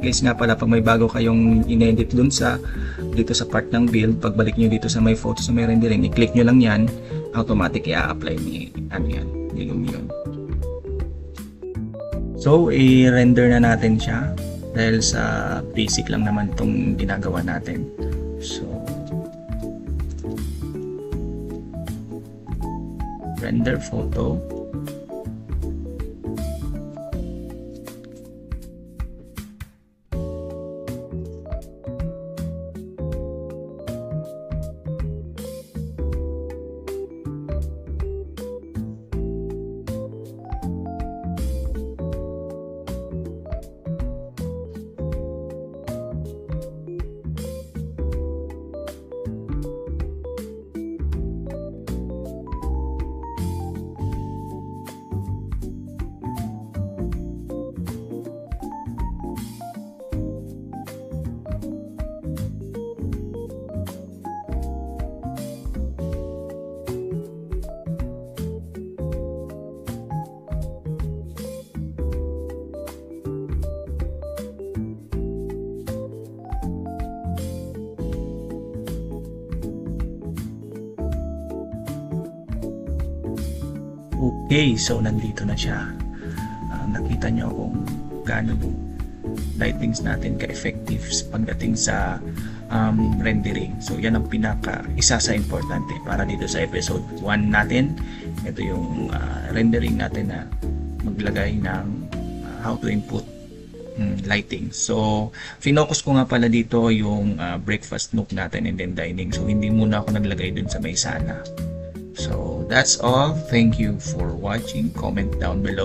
Guys nga pala, pag may bago kayong inedit dun sa dito sa part ng build, pagbalik nyo dito sa my photos sa may rendering, i-click nyo lang yan, automatic i-apply ni ano yan, ni Lumion. So i-render na natin siya dahil sa basic lang naman itong ginagawa natin. So render photo. Okay, so nandito na siya. Nakita nyo kung gaano yung lightings natin ka-effective pagdating sa rendering. So yan ang isa sa importante para dito sa episode 1 natin. Ito yung rendering natin na maglagay ng how to input lighting. So finocus ko nga pala dito yung breakfast nook natin and then dining. So hindi muna ako naglagay dun sa may sala. So that's all. Thank you for watching. Comment down below.